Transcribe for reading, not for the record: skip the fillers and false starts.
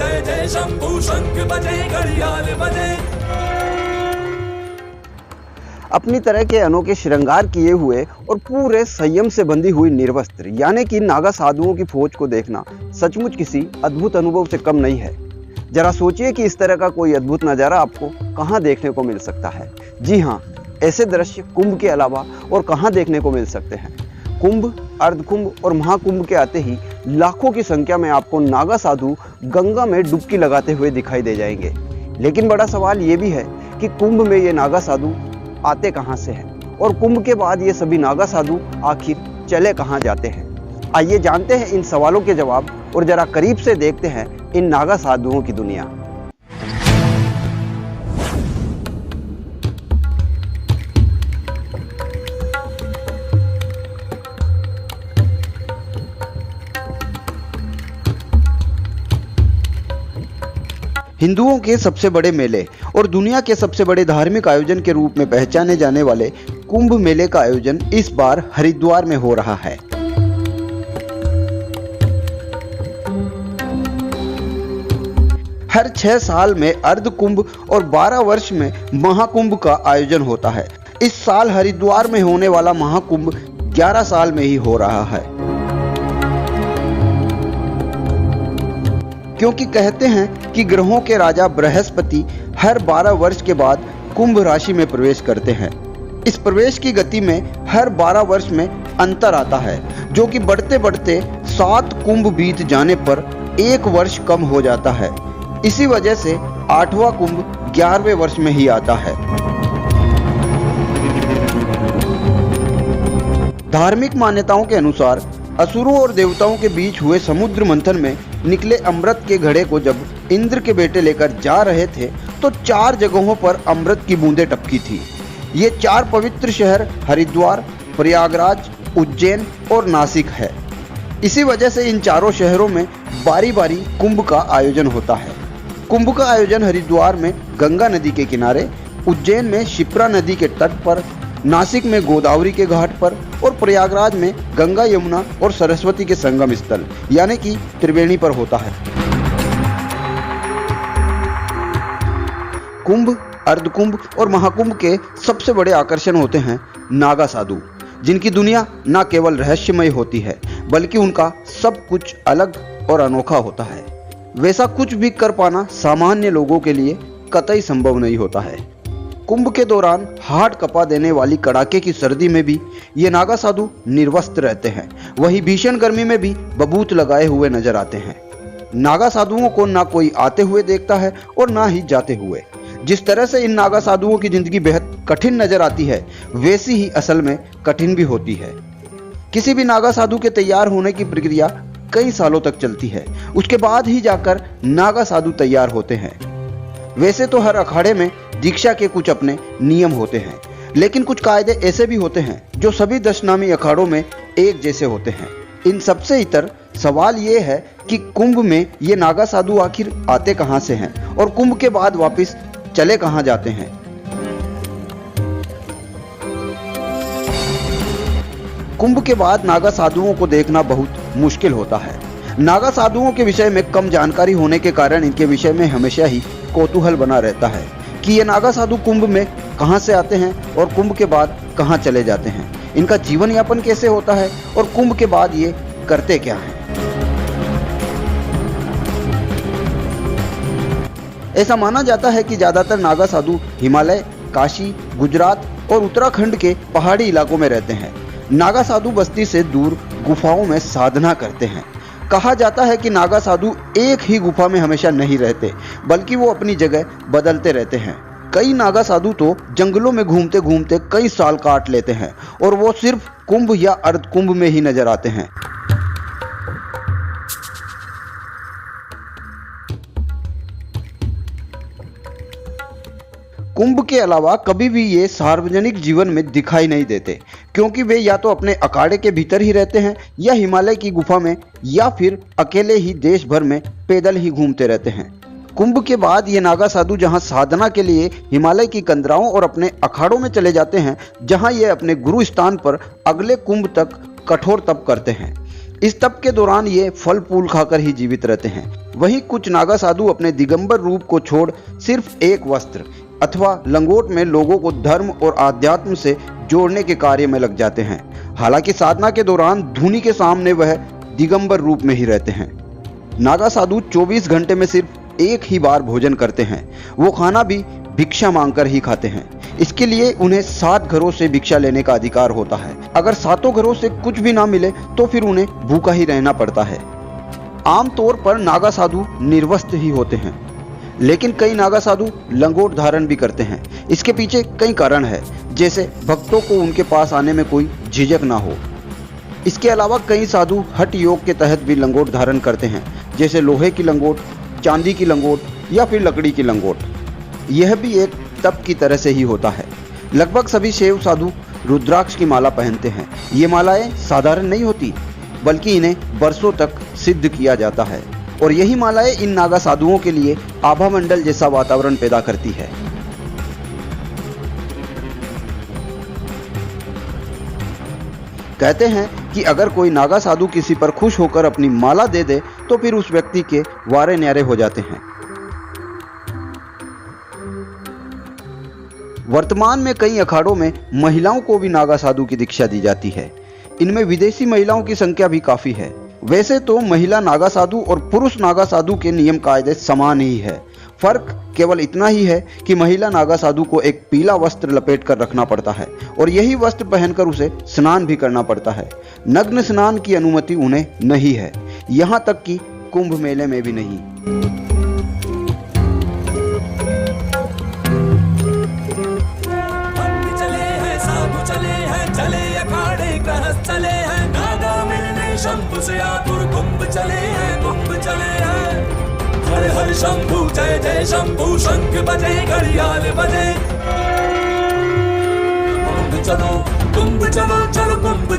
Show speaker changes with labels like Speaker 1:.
Speaker 1: जय जय शंभू शंख बजे घड़ियाल बजे।
Speaker 2: अपनी तरह के अनोखे श्रृंगार किए हुए और पूरे संयम से बंधी हुई निर्वस्त्र यानी कि नागा साधुओं की फौज को देखना सचमुच किसी अद्भुत अनुभव से कम नहीं है। जरा सोचिए कि इस तरह का कोई अद्भुत नज़ारा आपको कहाँ देखने को मिल सकता है। जी हाँ, ऐसे दृश्य कुंभ के अलावा और कहाँ देखने को मिल सकते हैं। कुंभ, अर्धकुंभ और महाकुंभ के आते ही लाखों की संख्या में आपको नागा साधु गंगा में डुबकी लगाते हुए दिखाई दे जाएंगे। लेकिन बड़ा सवाल ये भी है कि कुंभ में ये नागा साधु आते कहाँ से हैं और कुंभ के बाद ये सभी नागा साधु आखिर चले कहाँ जाते हैं। आइए जानते हैं इन सवालों के जवाब और जरा करीब से देखते हैं इन नागा साधुओं की दुनिया। हिंदुओं के सबसे बड़े मेले और दुनिया के सबसे बड़े धार्मिक आयोजन के रूप में पहचाने जाने वाले कुंभ मेले का आयोजन इस बार हरिद्वार में हो रहा है। हर 6 साल में अर्ध कुंभ और 12 वर्ष में महाकुंभ का आयोजन होता है। इस साल हरिद्वार में होने वाला महाकुंभ 11 साल में ही हो रहा है, क्योंकि कहते हैं कि ग्रहों के राजा बृहस्पति हर 12 वर्ष के बाद कुंभ राशि में प्रवेश करते हैं। इस प्रवेश की गति में हर 12 वर्ष में अंतर आता है, जो कि बढ़ते बढ़ते 7 कुंभ बीत जाने पर 1 वर्ष कम हो जाता है। इसी वजह से 8वां कुंभ 11वें वर्ष में ही आता है। धार्मिक मान्यताओं के अनुसार असुरों और देवताओं के बीच हुए समुद्र मंथन में निकले अमृत के घड़े को जब इंद्र के बेटे लेकर जा रहे थे तो 4 जगहों पर अमृत की बूंदें टपकी थी। ये 4 पवित्र शहर हरिद्वार, प्रयागराज, उज्जैन और नासिक है। इसी वजह से इन चारों शहरों में बारी बारी कुंभ का आयोजन होता है। कुंभ का आयोजन हरिद्वार में गंगा नदी के किनारे, उज्जैन में शिप्रा नदी के तट पर, नासिक में गोदावरी के घाट पर और प्रयागराज में गंगा, यमुना और सरस्वती के संगम स्थल यानी कि त्रिवेणी पर होता है। कुंभ, अर्धकुंभ और महाकुंभ के सबसे बड़े आकर्षण होते हैं नागा साधु, जिनकी दुनिया न केवल रहस्यमय होती है बल्कि उनका सब कुछ अलग और अनोखा होता है। वैसा कुछ भी कर पाना सामान्य लोगों के लिए कतई संभव नहीं होता है। कुंभ के दौरान हाड़ कपा देने वाली कड़ाके की सर्दी में भी ये नागा साधु निर्वस्त्र रहते हैं। वहीं भीषण गर्मी में भी बबूत लगाए हुए नजर आते हैं। नागा साधुओं को ना कोई आते हुए देखता है और ना ही जाते हुए। जिस तरह से इन नागा साधुओं की जिंदगी बेहद कठिन नजर आती है, वैसी ही असल में कठिन भी होती है। किसी भी नागा साधु के तैयार होने की प्रक्रिया कई सालों तक चलती है। उसके बाद ही जाकर नागा साधु तैयार होते हैं। वैसे तो हर अखाड़े में दीक्षा के कुछ अपने नियम होते हैं, लेकिन कुछ कायदे ऐसे भी होते हैं जो सभी दशनामी अखाड़ों में एक जैसे होते हैं। इन सबसे इतर सवाल ये है कि कुंभ में ये नागा साधु आखिर आते कहाँ से हैं और कुंभ के बाद वापस चले कहाँ जाते हैं। कुंभ के बाद नागा साधुओं को देखना बहुत मुश्किल होता है। नागा साधुओं के विषय में कम जानकारी होने के कारण इनके विषय में हमेशा ही कौतूहल बना रहता है कि ये नागा साधु कुंभ में कहाँ से आते हैं और कुंभ के बाद कहाँ चले जाते हैं। इनका जीवन यापन कैसे होता है और कुंभ के बाद ये करते क्या हैं। ऐसा माना जाता है कि ज़्यादातर नागा साधु हिमालय, काशी, गुजरात और उत्तराखंड के पहाड़ी इलाकों में रहते हैं। नागा साधु बस्ती से दूर गुफाओं में साधना करते हैं। कहा जाता है कि नागा साधु एक ही गुफा में हमेशा नहीं रहते, बल्कि वो अपनी जगह बदलते रहते हैं। कई नागा साधु तो जंगलों में घूमते घूमते कई साल काट लेते हैं और वो सिर्फ कुंभ या अर्धकुंभ में ही नजर आते हैं। कुंभ के अलावा कभी भी ये सार्वजनिक जीवन में दिखाई नहीं देते, क्योंकि वे या तो अपने अखाड़े के भीतर ही रहते हैं या हिमालय की गुफा में या फिर अकेले ही देश भर में पैदल ही घूमते रहते हैं। कुंभ के बाद ये नागा साधु जहां साधना के लिए हिमालय की कंदराओं और अपने अखाड़ों में चले जाते हैं, जहां ये अपने गुरु स्थान पर अगले कुंभ तक कठोर तप करते हैं। इस तप के दौरान ये फल फूल खाकर ही जीवित रहते हैं। वहीं कुछ नागा साधु अपने दिगंबर रूप को छोड़ सिर्फ एक वस्त्र अथवा लंगोट में लोगों को धर्म और आध्यात्म से जोड़ने के कार्य में लग जाते हैं। हालांकि साधना के दौरान धुनी के सामने वह दिगंबर रूप में ही रहते हैं। नागा साधु 24 घंटे में सिर्फ एक ही बार भोजन करते हैं। वो खाना भी भिक्षा मांगकर ही खाते हैं। इसके लिए उन्हें 7 घरों से भिक्षा लेने का अधिकार होता है। अगर 7 घरों से कुछ भी ना मिले तो फिर उन्हें भूखा ही रहना पड़ता है। आमतौर पर नागा साधु निर्वस्त्र ही होते हैं, लेकिन कई नागा साधु लंगोट धारण भी करते हैं। इसके पीछे कई कारण है, जैसे भक्तों को उनके पास आने में कोई झिझक ना हो। इसके अलावा कई साधु हठ योग के तहत भी लंगोट धारण करते हैं, जैसे लोहे की लंगोट, चांदी की लंगोट या फिर लकड़ी की लंगोट। यह भी एक तप की तरह से ही होता है। लगभग सभी शैव साधु रुद्राक्ष की माला पहनते हैं। ये मालाएं साधारण नहीं होती, बल्कि इन्हें वर्षों तक सिद्ध किया जाता है और यही मालाएं इन नागा साधुओं के लिए आभा मंडल जैसा वातावरण पैदा करती है। कहते हैं कि अगर कोई नागा साधु किसी पर खुश होकर अपनी माला दे दे तो फिर उस व्यक्ति के वारे न्यारे हो जाते हैं। वर्तमान में कई अखाड़ों में महिलाओं को भी नागा साधु की दीक्षा दी जाती है। इनमें विदेशी महिलाओं की संख्या भी काफी है। वैसे तो महिला नागा साधु और पुरुष नागा साधु के नियम कायदे समान ही है। फर्क केवल इतना ही है कि महिला नागा साधु को एक पीला वस्त्र लपेट कर रखना पड़ता है और यही वस्त्र पहनकर उसे स्नान भी करना पड़ता है। नग्न स्नान की अनुमति उन्हें नहीं है, यहाँ तक कि कुंभ मेले में भी नहीं।
Speaker 1: शंभु से आतुर कुंभ चले हैं, कुंभ चले हैं। हर हर शंभु जय जय शंभु, शंख बजे घड़ियाल बजे। कुंभ चलो चलो कुंभ